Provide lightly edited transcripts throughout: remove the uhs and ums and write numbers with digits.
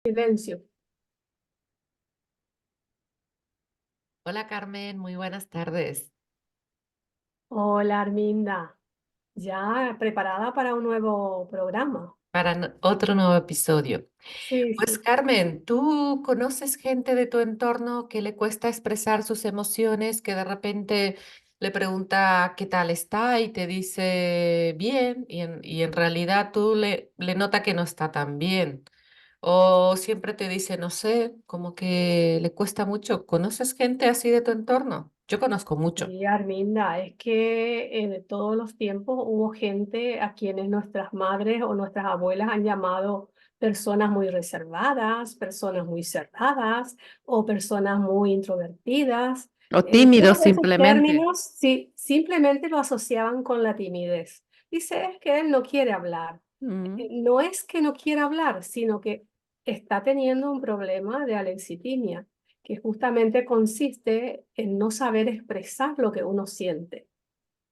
Silencio. Hola Carmen, muy buenas tardes. Hola Arminda, ya preparada para un nuevo programa. Para otro nuevo episodio. Sí, Pues sí. Carmen, ¿tú conoces gente de tu entorno que le cuesta expresar sus emociones, que de repente le pregunta qué tal está y te dice bien y en realidad tú le nota que no está tan bien? O siempre te dice, no sé, como que le cuesta mucho. ¿Conoces gente así de tu entorno? Yo conozco mucho. Sí, Arminda, es que de todos los tiempos hubo gente a quienes nuestras madres o nuestras abuelas han llamado personas muy reservadas, personas muy cerradas o personas muy introvertidas. O tímidos Todos esos simplemente. términos sí, simplemente lo asociaban con la timidez. Dice, es que él no quiere hablar. Mm. No es que no quiera hablar, sino que está teniendo un problema de alexitimia, que justamente consiste en no saber expresar lo que uno siente.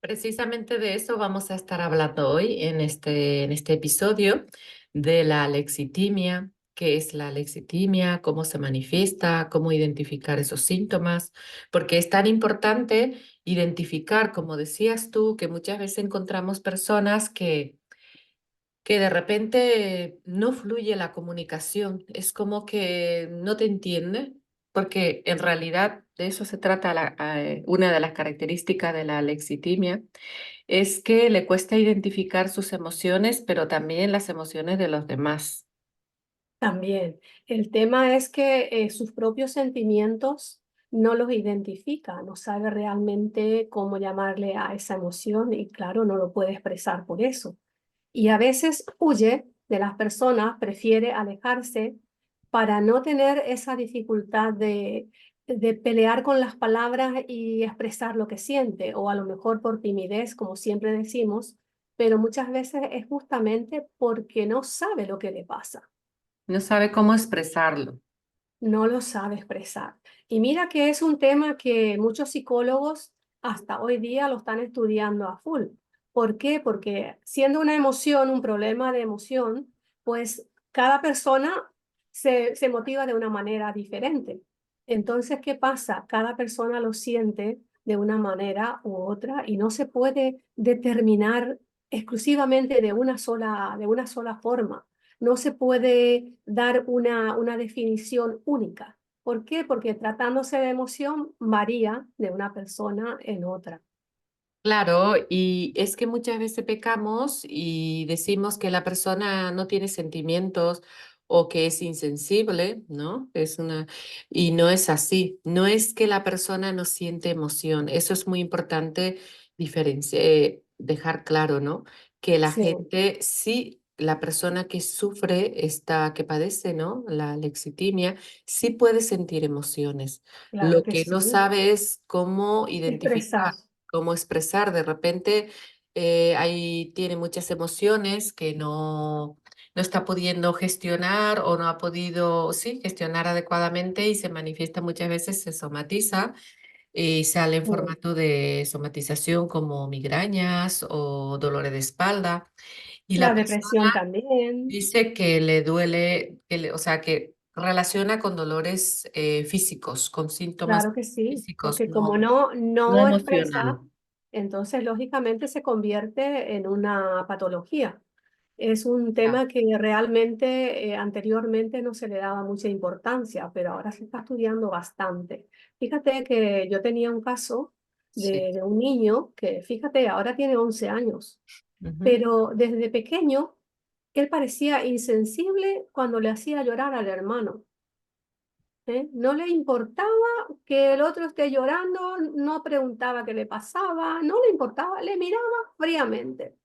Precisamente de eso vamos a estar hablando hoy en este episodio de la alexitimia, qué es la alexitimia, cómo se manifiesta, cómo identificar esos síntomas, porque es tan importante identificar, como decías tú, que muchas veces encontramos personas que de repente no fluye la comunicación, es como que no te entiende, porque en realidad de eso se trata una de las características de la alexitimia es que le cuesta identificar sus emociones, pero también las emociones de los demás. También, el tema es que sus propios sentimientos no los identifica, no sabe realmente cómo llamarle a esa emoción y claro, no lo puede expresar por eso. Y a veces huye de las personas, prefiere alejarse para no tener esa dificultad de pelear con las palabras y expresar lo que siente, o a lo mejor por timidez, como siempre decimos, pero muchas veces es justamente porque no sabe lo que le pasa, No sabe cómo expresarlo. no lo sabe expresar. Y mira que es un tema que muchos psicólogos hasta hoy día lo están estudiando a full. ¿Por qué? Porque siendo una emoción, un problema de emoción, pues cada persona se motiva de una manera diferente. Entonces, ¿qué pasa? Cada persona lo siente de una manera u otra y no se puede determinar exclusivamente de una sola forma. No se puede dar una definición única. ¿Por qué? Porque tratándose de emoción varía de una persona en otra. Claro, y es que muchas veces pecamos y decimos que la persona no tiene sentimientos o que es insensible, ¿no? Y no es así. No es que la persona no siente emoción. Eso es muy importante dejar claro, ¿no? Que la Sí, gente, sí, la persona que sufre que padece, ¿no? La lexitimia, sí puede sentir emociones. claro Lo que que no sí. sabe es cómo Expresar, identificar, cómo expresar. De repente ahí tiene muchas emociones que no está pudiendo gestionar o no ha podido, sí, gestionar adecuadamente y se manifiesta muchas veces, se somatiza y sale en sí. formato de somatización como migrañas o dolores de espalda. Y la La persona depresión también. dice que le duele, o sea, que relaciona con dolores físicos, con síntomas Claro que sí, físicos, porque como no no expresa, emocional. entonces lógicamente se convierte en una patología. Es un Ya. tema que realmente anteriormente no se le daba mucha importancia, pero ahora se está estudiando bastante. Fíjate que yo tenía un caso Sí. de un niño que, fíjate, ahora tiene 11 años, Ujú. pero desde pequeño él parecía insensible cuando le hacía llorar al hermano. ¿Eh? No le importaba que el otro esté llorando, no preguntaba qué le pasaba, no le importaba, le miraba fríamente.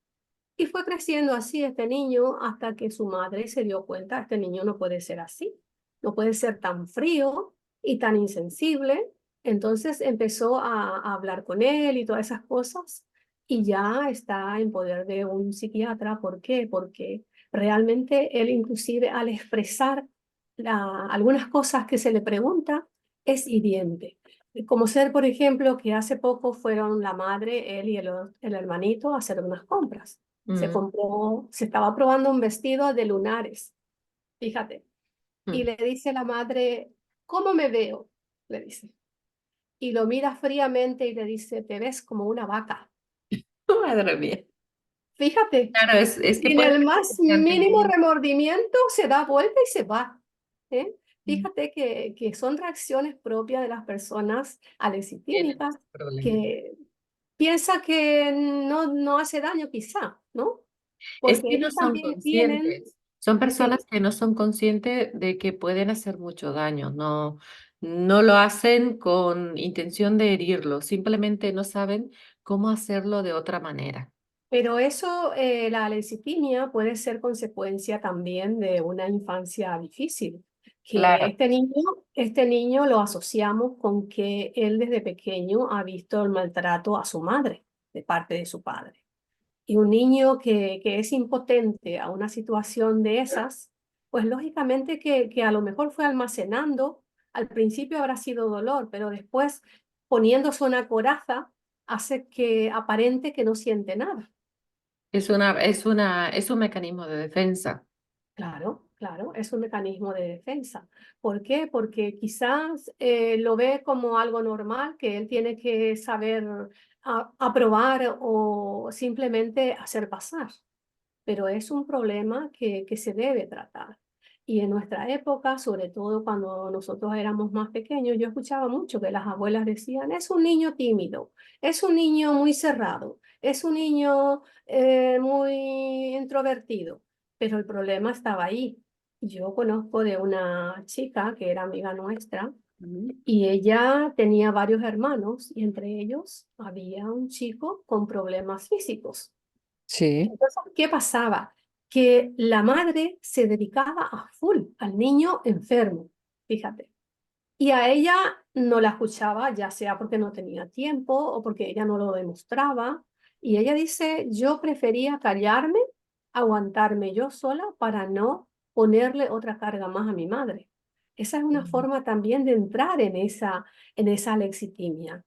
Y fue creciendo así este niño hasta que su madre se dio cuenta, este niño no puede ser así, no puede ser tan frío y tan insensible. Entonces empezó a hablar con él y todas esas cosas y ya está en poder de un psiquiatra. ¿Por qué? Porque realmente él inclusive al expresar algunas cosas que se le pregunta es hiriente. Como ser, por ejemplo, que hace poco fueron la madre, él y el hermanito a hacer unas compras. Mm. Se estaba probando un vestido de lunares, fíjate. y Mm. le dice la madre, ¿cómo me veo? Le dice. Y lo mira fríamente y le dice, te ves como una vaca. Madre mía. Fíjate, Claro, es que sin puede el ser más que ante el mínimo niño remordimiento se da vuelta y se va. ¿Eh? mm, Fíjate que son reacciones propias de las personas tienen alexitímicas ese problema. que piensa que no hace daño quizá, ¿no? Es Porque que no ellos son también tienen, conscientes. Son personas sí, que no son conscientes de que pueden hacer mucho daño. No, no lo hacen con intención de herirlo. Simplemente no saben cómo hacerlo de otra manera. pero eso, la lecitimia puede ser consecuencia también de una infancia difícil, que Claro. este niño lo asociamos con que él desde pequeño ha visto el maltrato a su madre de parte de su padre. Y un niño que es impotente a una situación de esas, pues lógicamente que a lo mejor fue almacenando, al principio habrá sido dolor, pero después poniéndose una coraza hace que aparente que no siente nada. Es un mecanismo de defensa. Claro, claro, es un mecanismo de defensa. ¿Por qué? Porque quizás lo ve como algo normal, que él tiene que saber aprobar o simplemente hacer pasar. Pero es un problema que se debe tratar. Y en nuestra época, sobre todo cuando nosotros éramos más pequeños, yo escuchaba mucho que las abuelas decían, es un niño tímido, es un niño muy cerrado, es un niño muy introvertido, pero el problema estaba ahí. Yo conozco de una chica que era amiga nuestra Mm. y ella tenía varios hermanos y entre ellos había un chico con problemas físicos. Sí. Entonces, ¿qué pasaba? Que la madre se dedicaba a full al niño enfermo, fíjate. Y a ella no la escuchaba, ya sea porque no tenía tiempo o porque ella no lo demostraba. Y ella dice, yo prefería callarme, aguantarme yo sola para no ponerle otra carga más a mi madre. Esa es una Mm. forma también de entrar en esa lexitimia.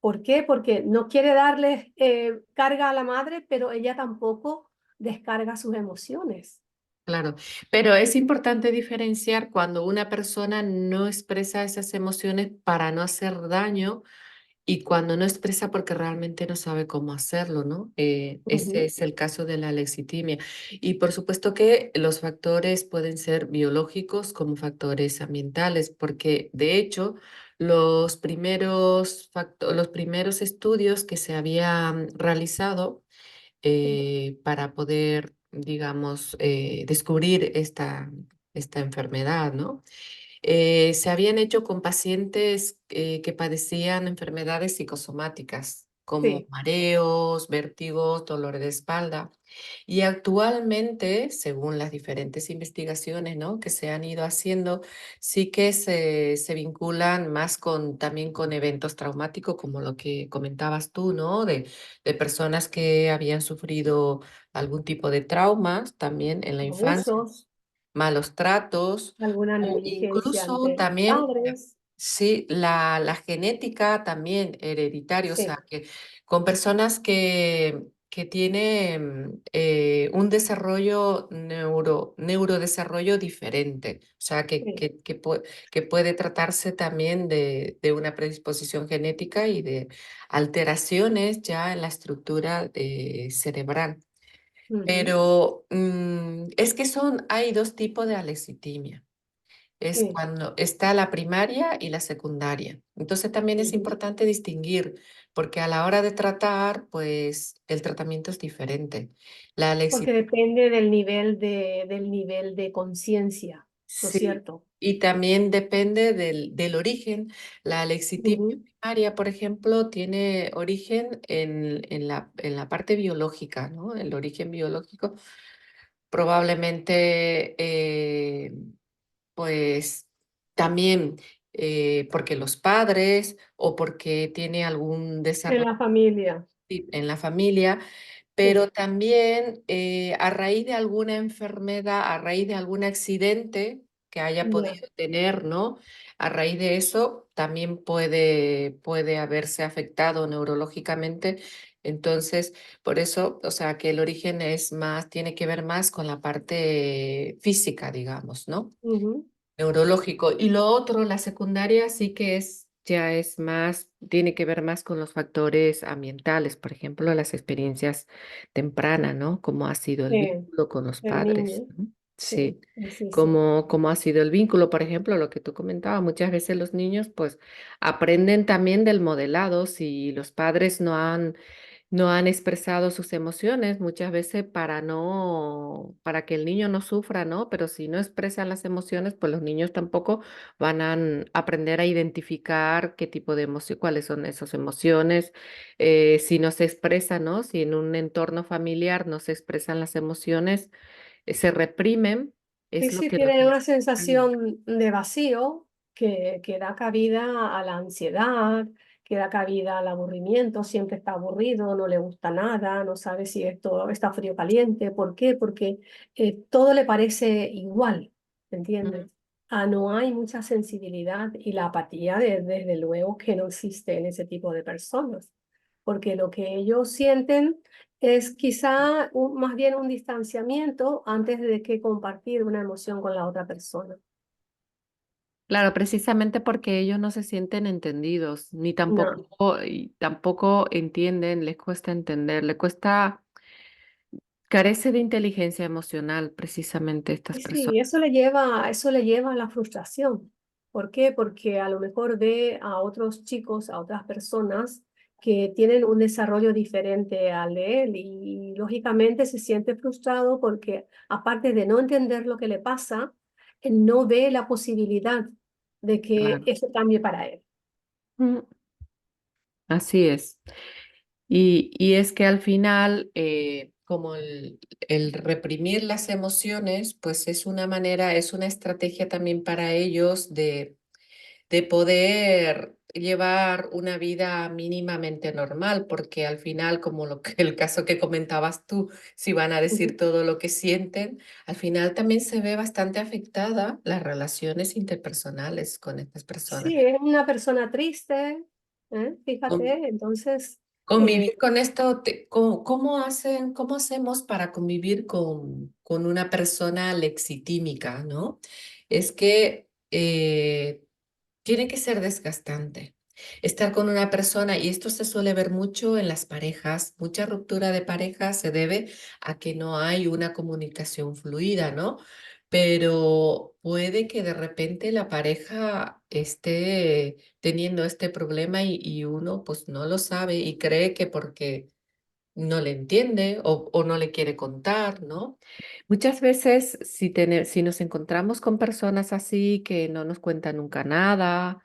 ¿Por qué? Porque no quiere darle carga a la madre, pero ella tampoco descarga sus emociones. Claro, pero es importante diferenciar cuando una persona no expresa esas emociones para no hacer daño y cuando no expresa porque realmente no sabe cómo hacerlo, ¿no? Ese Ujú, es el caso de la lexitimia. Y por supuesto que los factores pueden ser biológicos como factores ambientales, porque de hecho los primeros estudios que se habían realizado sí, para poder, digamos, descubrir esta enfermedad, ¿no? Se habían hecho con pacientes que padecían enfermedades psicosomáticas, como sí, mareos, vértigos, dolor de espalda. Y actualmente, según las diferentes investigaciones, ¿no?, que se han ido haciendo, sí que se vinculan más también con eventos traumáticos, como lo que comentabas tú, ¿no? De personas que habían sufrido algún tipo de traumas también en la infancia, abusos, malos tratos, alguna o negligencia incluso ante los también, padres. sí, la genética también hereditaria, o sea, Sí, que con personas que tienen un desarrollo neurodesarrollo diferente, o sea, sí. que puede tratarse también de una predisposición genética y de alteraciones ya en la estructura cerebral. Ujú, Pero es que hay dos tipos de alexitimia. Es sí, cuando está la primaria y la secundaria. Entonces también es ujú. importante distinguir, porque a la hora de tratar, pues el tratamiento es diferente. La Porque alexitimia, depende del nivel de conciencia, ¿no es sí, cierto? y también depende del origen. La alexitimia Ujú, primaria, por ejemplo, tiene origen en la parte biológica, ¿no? El origen biológico probablemente pues también porque los padres o porque tiene algún en desarrollo la familia, en la familia, sí. pero también a raíz de alguna enfermedad, a raíz de algún accidente que haya Ya. podido tener, ¿no? A raíz de eso también puede haberse afectado neurológicamente. Entonces, por eso, o sea, que el origen es más, tiene que ver más con la parte física, digamos, ¿no? Ujú. neurológico. Y lo otro, la secundaria sí que ya es más, tiene que ver más con los factores ambientales, por ejemplo, las experiencias tempranas, ¿no? Cómo ha sido el eh, vínculo con los el padres, niño. ¿no? Sí, Sí, sí, sí. cómo ha sido el vínculo, por ejemplo, lo que tú comentabas, muchas veces los niños pues aprenden también del modelado si los padres no han expresado sus emociones muchas veces para que el niño no sufra, ¿no? Pero si no expresan las emociones, pues los niños tampoco van a aprender a identificar qué tipo de emoción, cuáles son esas emociones, si no se expresan, ¿no? Si en un entorno familiar no se expresan las emociones, se reprimen, Sí, es lo sí, que los tiene niños una aprenden. sensación de vacío que da cabida a la ansiedad, que da cabida al aburrimiento, siempre está aburrido, no le gusta nada, no sabe si esto está frío o caliente. ¿Por qué? Porque todo le parece igual, ¿entiendes? Ujú. No hay mucha sensibilidad y la apatía, desde luego, que no existe en ese tipo de personas, porque lo que ellos sienten es quizá más bien un distanciamiento antes de que compartir una emoción con la otra persona. Claro, precisamente porque ellos no se sienten entendidos, ni No. tampoco, y tampoco entienden, les cuesta entender, les cuesta, carece de inteligencia emocional precisamente estas Y personas. sí, eso le lleva a la frustración. ¿Por qué? Porque a lo mejor ve a otros chicos, a otras personas que tienen un desarrollo diferente al de él y lógicamente se siente frustrado porque aparte de no entender lo que le pasa, él no ve la posibilidad de que Claro. eso cambie para él. Mm, así es. Y es que al final, como el reprimir las emociones, pues es una manera, es una estrategia también para ellos de poder llevar una vida mínimamente normal, porque al final, como el caso que comentabas tú, si van a decir Ujú. todo lo que sienten, al final también se ve bastante afectada las relaciones interpersonales con estas personas. Sí, es una persona triste, Con- fíjate, entonces, Convivir con esto, cómo hacemos para convivir con una persona lexitímica, ¿no? Es que tiene que ser desgastante. Estar con una persona, y esto se suele ver mucho en las parejas, mucha ruptura de pareja se debe a que no hay una comunicación fluida, ¿no? Pero puede que de repente la pareja esté teniendo este problema y uno pues no lo sabe y cree que porque no le entiende o no le quiere contar, ¿no? Muchas veces si nos encontramos con personas así que no nos cuentan nunca nada,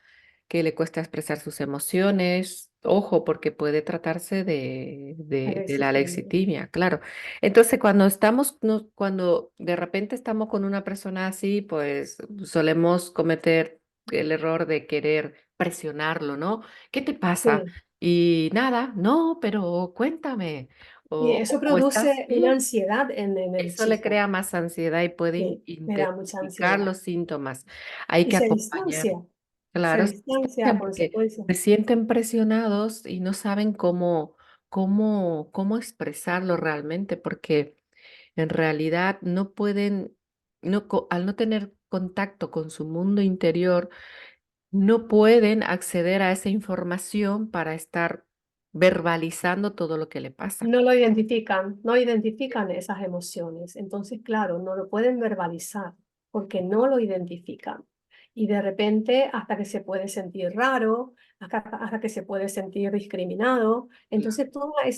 que le cuesta expresar sus emociones, ojo, porque puede tratarse de la sí, alexitimia, claro. Entonces, cuando estamos, cuando de repente estamos con una persona así, pues solemos cometer el error de querer presionarlo, ¿no? ¿Qué te pasa? sí. Y nada, no, pero cuéntame. Y eso O estás produce una bien. ansiedad en el Eso le chico, crea más ansiedad y puede sí, me da mucha intensificar ansiedad. los síntomas. Hay Y que acompañar. se Claro, se distancia a distancian porque consecuencia. se sienten presionados y no saben cómo expresarlo realmente, porque en realidad no pueden, al no tener contacto con su mundo interior, no pueden acceder a esa información para estar verbalizando todo lo que le pasa. No lo identifican, no identifican esas emociones. Entonces, claro, no lo pueden verbalizar porque no lo identifican. Y de repente, hasta que se puede sentir raro, hasta que se puede sentir discriminado. Claro. Entonces,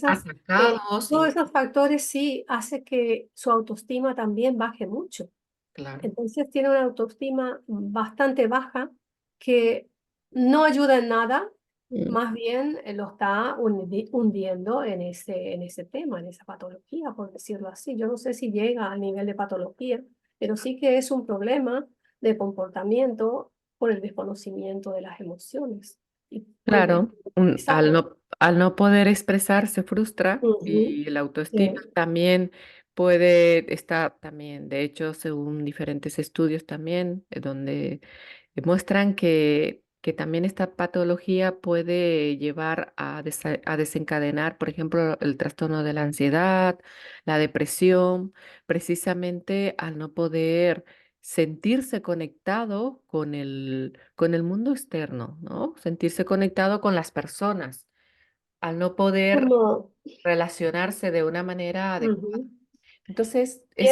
Atacados, todos esos factores sí hace que su autoestima también baje mucho. claro. Entonces, tiene una autoestima bastante baja que no ayuda en nada, Mm. más bien lo está hundiendo en ese tema, en esa patología, por decirlo así. Yo no sé si llega al nivel de patología, pero sí que es un problema de comportamiento por el desconocimiento de las emociones y por el Claro, utilizarlas. al no poder expresar se frustra Ujú, y la autoestima sí, también puede estar también, de hecho, según diferentes estudios también, donde muestran que también esta patología puede llevar a desencadenar, por ejemplo, el trastorno de la ansiedad, la depresión, precisamente al no poder sentirse conectado con el mundo externo, ¿no? Sentirse conectado con las personas, al no poder Como, relacionarse de una manera adecuada. ujú. Entonces, Y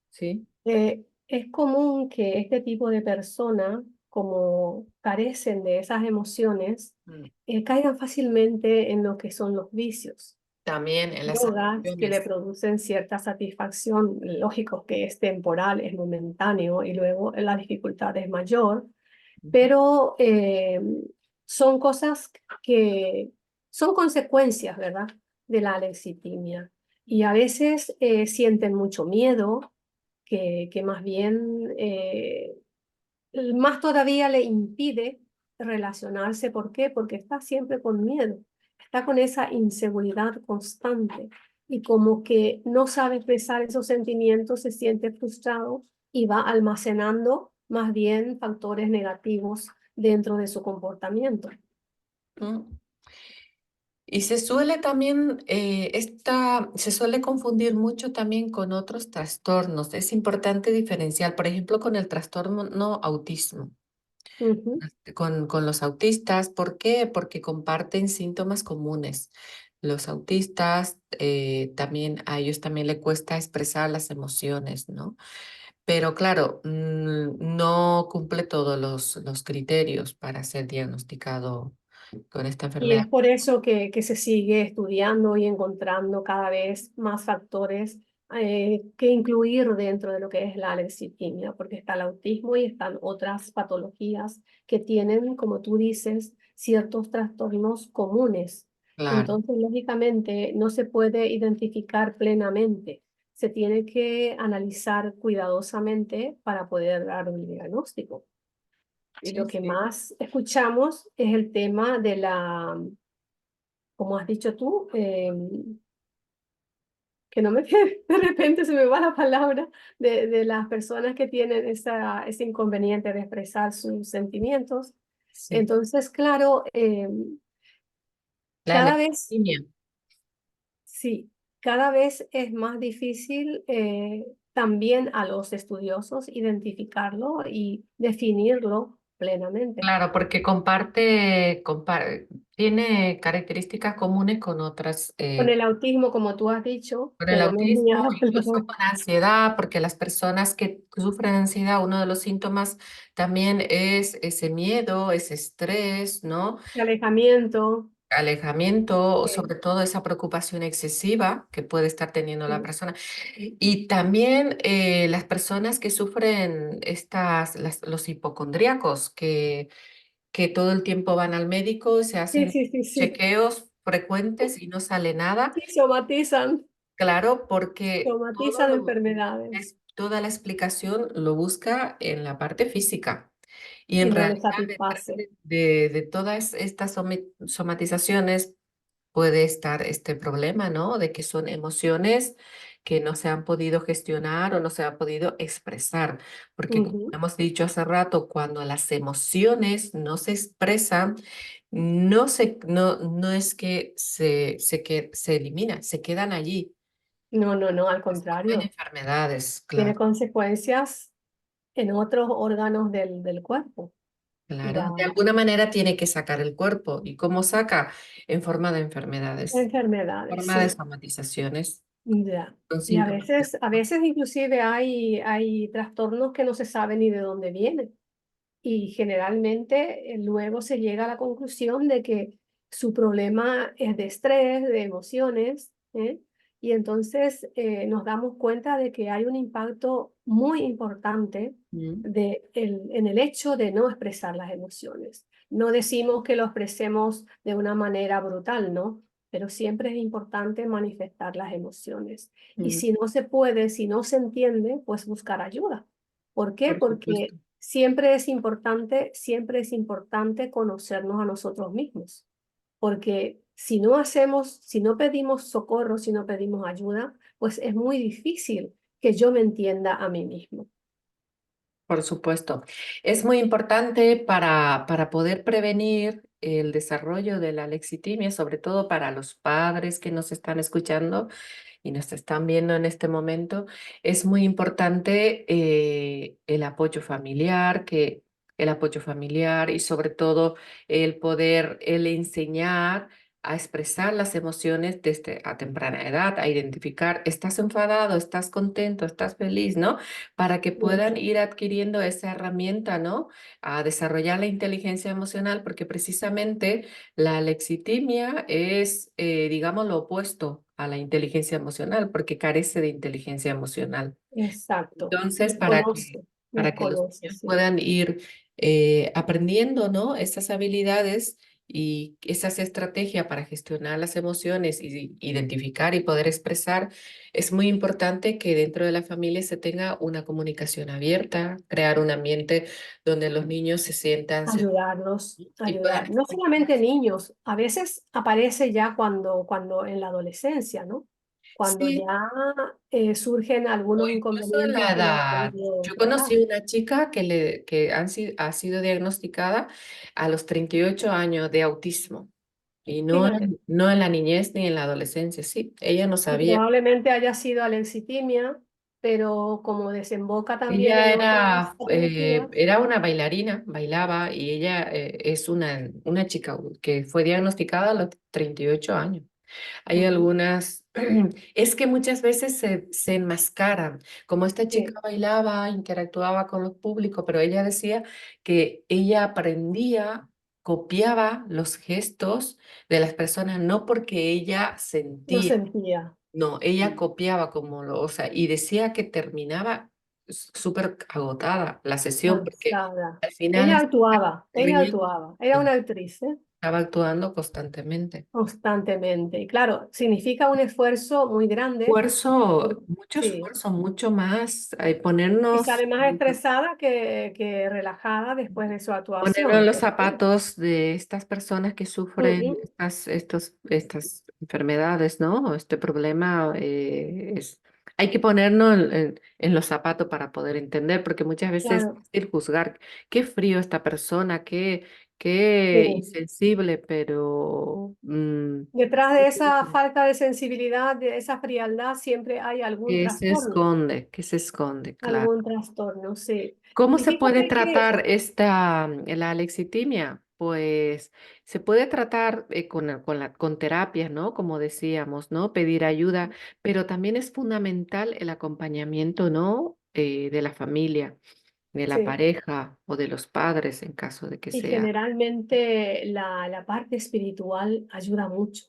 sí, es común que este tipo de personas, como carecen de esas emociones, mm, caigan fácilmente en lo que son los vicios. también en las Drogas que le adicciones. producen cierta satisfacción, lógico que es temporal, es momentáneo y luego la dificultad es mayor, Ujú. pero son cosas que son consecuencias, ¿verdad?, de la alexitimia. Y a veces sienten mucho miedo, que más bien más todavía le impide relacionarse. ¿Por qué? Porque está siempre con miedo, está con esa inseguridad constante y como que no sabe expresar esos sentimientos, se siente frustrado y va almacenando más bien factores negativos dentro de su comportamiento. Mm. Y se suele también, se suele confundir mucho también con otros trastornos. Es importante diferenciar, por ejemplo, con el trastorno no autismo, Ujú. con los autistas. ¿Por qué? Porque comparten síntomas comunes. Los autistas, también a ellos también le cuesta expresar las emociones, ¿no? Pero claro, no cumple todos los criterios para ser diagnosticado con esta Y enfermedad. es por eso que se sigue estudiando y encontrando cada vez más factores que incluir dentro de lo que es la alexitimia, porque está el autismo y están otras patologías que tienen, como tú dices, ciertos trastornos comunes. Claro. Entonces, lógicamente, no se puede identificar plenamente. Se tiene que analizar cuidadosamente para poder dar un diagnóstico. Y Sí, lo que sí. más escuchamos es el tema de la, como has dicho tú, que no me, de repente se me va la palabra, de las personas que tienen ese inconveniente de expresar sus sentimientos. Sí. Entonces, claro, La cada vez, leucemia. sí, cada vez es más difícil también a los estudiosos identificarlo y definirlo plenamente. Claro, porque tiene características comunes con otras, Con el autismo, como tú has dicho, con que el no me venía autismo, la incluso palabra, con ansiedad, porque las personas que sufren ansiedad, uno de los síntomas también es ese miedo, ese estrés, ¿no? de alejamiento. Alejamiento, o Sí, sobre todo esa preocupación excesiva que puede estar teniendo la sí. persona. Y también las personas que sufren los hipocondríacos, que todo el tiempo van al médico, se Sí, hacen sí, sí, sí. chequeos frecuentes y no sale nada. Sí, somatizan, Claro, porque somatizan enfermedades toda la explicación lo busca en la parte física. Y y en no les realidad, detrás satisface. de todas estas somatizaciones puede estar este problema, ¿no? De que son emociones que no se han podido gestionar o no se han podido expresar. Porque como Ujú. hemos dicho hace rato, cuando las emociones no se expresan, no es que que se eliminan, se quedan allí. No, no, no, al Se vuelven contrario. enfermedades, Tiene claro. consecuencias en otros órganos del cuerpo. Y Claro, va de alguna manera tiene que sacar el cuerpo. ¿Y cómo saca? En forma de a enfermedades, enfermedades, forma de sí. somatizaciones, Ya. con Y síntomas. a veces inclusive hay trastornos que no se sabe ni de dónde vienen. Y generalmente luego se llega a la conclusión de que su problema es de estrés, de emociones, ¿eh? Y entonces nos damos cuenta de que hay un impacto muy importante Mm, en el hecho de no expresar las emociones. No decimos que lo expresemos de una manera brutal, ¿no? Pero siempre es importante manifestar las emociones. Y mm, si no se puede, si no se entiende, pues buscar ayuda. ¿Por qué? por supuesto. Porque siempre es importante conocernos a nosotros mismos, porque si no hacemos, si no pedimos socorro, si no pedimos ayuda, pues es muy difícil que yo me entienda a mí mismo. Por supuesto. Es muy importante para poder prevenir el desarrollo de la lexitimia, sobre todo para los padres que nos están escuchando. y nos están viendo en este momento, es muy importante el apoyo familiar y sobre todo el poder, el enseñar a expresar las emociones desde a temprana edad, a identificar, estás enfadado, estás contento, estás feliz, ¿no? Para que Sí, puedan ir adquiriendo esa herramienta, ¿no? A desarrollar la inteligencia emocional, porque precisamente la lexitimia es, digamos, lo opuesto a la inteligencia emocional, porque carece de inteligencia emocional. exacto. Entonces, para que los Desconoce, niños sí. puedan ir aprendiendo, ¿no? Esas habilidades y esas estrategias para gestionar las emociones y identificar y poder expresar, es muy importante que dentro de la familia se tenga una comunicación abierta, crear un ambiente donde los niños se sientan seguros Ayudarlos, y puedan ayudar. No solamente expresarse. niños, a veces aparece ya cuando en la adolescencia, ¿no? Cuando Sí, ya surgen o algunos incluso en la inconvenientes que no han edad. podido Yo tratar. conocí una chica ha sido diagnosticada a los 38 años de autismo y Fíjate, no en la niñez ni en la adolescencia. Sí, ella no y sabía. probablemente haya sido alexitimia, pero como desemboca también Ella en otras patologías, era una bailarina, bailaba y ella es una chica que fue diagnosticada a los 38 años. Hay ujú, algunas, es que muchas veces se enmascaran, como esta chica sí, bailaba, interactuaba con los públicos, pero ella decía que ella aprendía, copiaba los gestos de las personas, no porque ella no sentía, sentía, no, ella copiaba o sea, y decía que terminaba súper agotada la sesión, porque cansada. al final Ella riendo, actuaba, era una actriz, ¿eh? estaba actuando constantemente. Constantemente. Y claro, significa un esfuerzo muy grande, Mucho sí, esfuerzo, mucho más, y ponernos, sale más estresada que relajada después de su ponernos en actuación. los Pero sí. zapatos de estas personas que sufren Ujú, estas enfermedades, ¿no? Este problema hay que ponernos en los zapatos para poder entender, porque muchas veces es claro, fácil juzgar qué frío esta persona, qué sí. insensible, pero Detrás de esa falta de sensibilidad, de esa frialdad, siempre hay qué se esconde, claro. algún trastorno, sí. ¿Cómo Y se puede fíjate que, tratar la alexitimia? Pues se puede tratar con terapias, ¿no? Como decíamos, ¿no? Pedir ayuda, pero también es fundamental el acompañamiento, ¿no? De la familia, de la sí, pareja o de los padres en caso de que y sea. generalmente la parte espiritual ayuda mucho.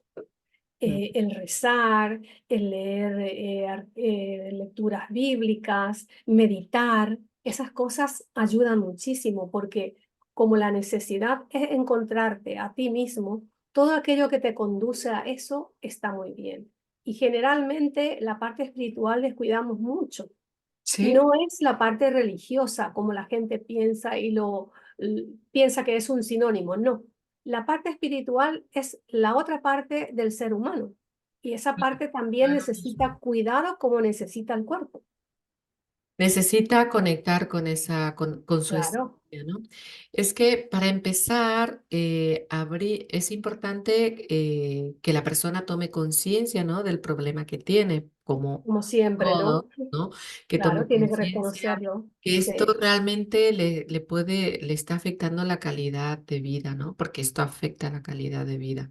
Mm. El rezar, el leer lecturas bíblicas, meditar, esas cosas ayudan muchísimo porque como la necesidad es encontrarte a ti mismo, todo aquello que te conduce a eso está muy bien. Y generalmente la parte espiritual descuidamos mucho. Y ¿Sí? no es la parte religiosa como la gente piensa piensa que es un sinónimo, no. La parte espiritual es la otra parte del ser humano y esa parte también Claro. necesita cuidado como necesita el cuerpo. Necesita conectar con su Claro, esencia, ¿no? Es que para empezar, es importante que la persona tome conciencia, ¿no? Del problema que tiene, como como siempre, ¿no? todo, ¿no? Que Claro, tome tiene que conciencia reconocerlo. que esto Sí. realmente le está afectando la calidad de vida, ¿no? Porque esto afecta la calidad de vida.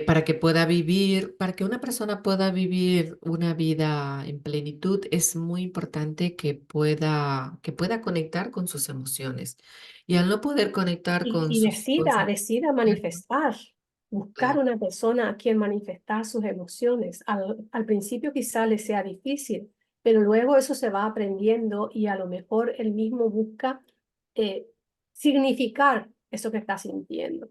Para que pueda vivir, para que una persona pueda vivir una vida en plenitud, es muy importante que pueda conectar con sus emociones. Y al no poder conectar Y con sus decida emociones, manifestar, buscar claro, una persona a quien manifestar sus emociones. Al principio quizá le sea difícil, pero luego eso se va aprendiendo y a lo mejor él mismo busca eh, significar eso que está sintiendo.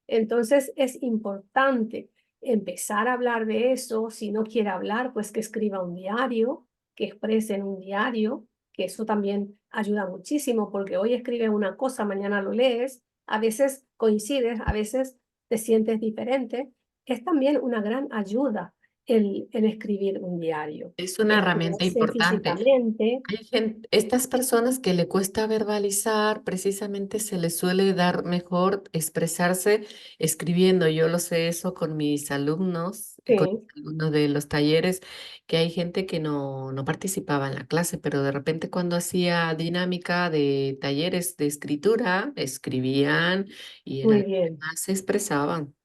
Entonces es importante empezar a hablar de eso. Si no quiere hablar, pues que escriba un diario, que exprese en un diario, que eso también ayuda muchísimo porque hoy escribes una cosa, mañana lo lees, a veces coincides, a veces te sientes diferente. Es también una gran ayuda el escribir un diario. Es una herramienta Estirarse importante. físicamente, Hay estas personas que le cuesta verbalizar, precisamente se les suele dar mejor expresarse escribiendo. Yo lo sé eso con mis alumnos, con sí, mis alumnos de los talleres, que hay gente que no participaba en la clase, pero de repente cuando hacía dinámica de talleres de escritura, escribían y eran muy los que bien. más se expresaban.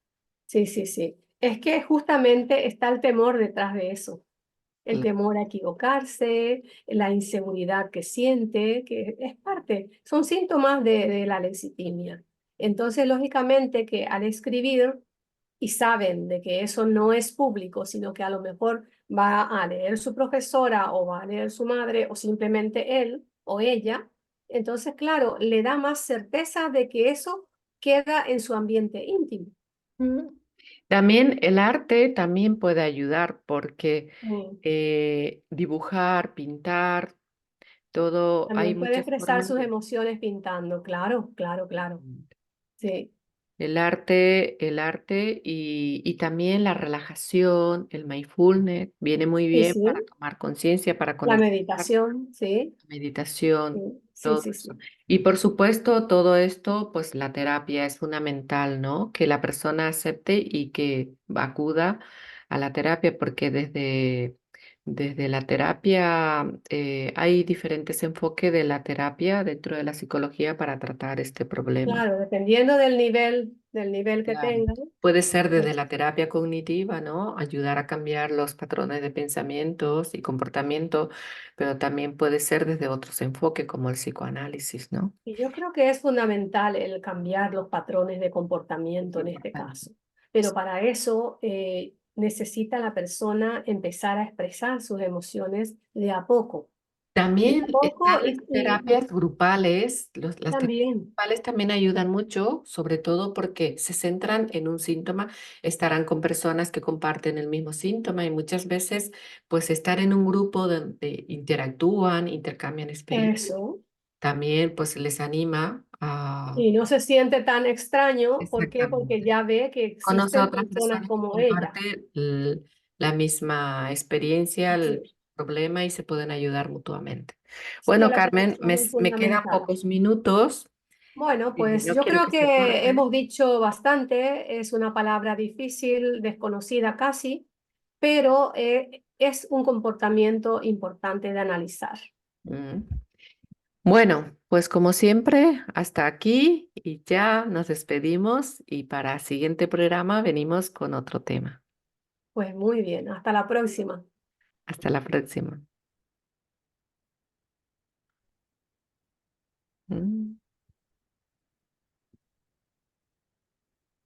Sí, sí, sí. Es que justamente está el temor detrás de eso. El Claro. temor a equivocarse, la inseguridad que siente, que es parte, son síntomas de la lexitimia. Entonces, lógicamente que al escribir y saben de que eso no es público, sino que a lo mejor va a leer su profesora o va a leer su madre o simplemente él o ella, entonces, claro, le da más certeza de que eso queda en su ambiente íntimo. Mm. También el arte también puede ayudar porque Mm. dibujar, pintar, todo, hay También puede muchas expresar formas sus de... emociones pintando, claro, claro, claro. Sí, El arte y también la relajación, el mindfulness, viene muy sí, bien para sí. tomar conciencia, para La conectar, meditación, sí, meditación, sí, sí, todo sí, eso. sí. Y por supuesto, todo esto, pues la terapia es fundamental, ¿no? Que la persona acepte y que acuda a la terapia, porque desde la terapia hay diferentes enfoques de la terapia dentro de la psicología para tratar este problema. Claro, dependiendo del nivel que Claro. tengan. Puede ser desde Pues, la terapia cognitiva, ¿no? Ayudar a cambiar los patrones de pensamientos y comportamiento, pero también puede ser desde otros enfoques como el psicoanálisis, ¿no? y yo creo que es fundamental el cambiar los patrones de comportamiento en este Importante. caso. Pero para eso necesita la persona empezar a expresar sus emociones de a También poco están las terapias grupales. Las terapias también. grupales también ayudan mucho, sobre todo porque se centran en un síntoma, estarán con personas que comparten el mismo síntoma y muchas veces pues estar en un grupo donde interactúan, intercambian experiencias, Eso. también pues les anima a... Y no se siente tan extraño. ¿Por qué? Porque Exactamente. ya ve que Conoce a existen otras personas personas que como ella. comparten la misma experiencia, el Sí, problema y se pueden ayudar mutuamente. sí, Bueno, la Carmen, conexión es me quedan fundamental. pocos minutos Bueno, y pues no yo quiero creo que se que corte. hemos dicho bastante. Es una palabra difícil, desconocida casi, pero es un comportamiento importante de analizar. Mm. Bueno, pues como siempre, hasta aquí y ya nos despedimos y para el siguiente programa venimos con otro tema. Pues muy bien, hasta la próxima. Hasta la próxima.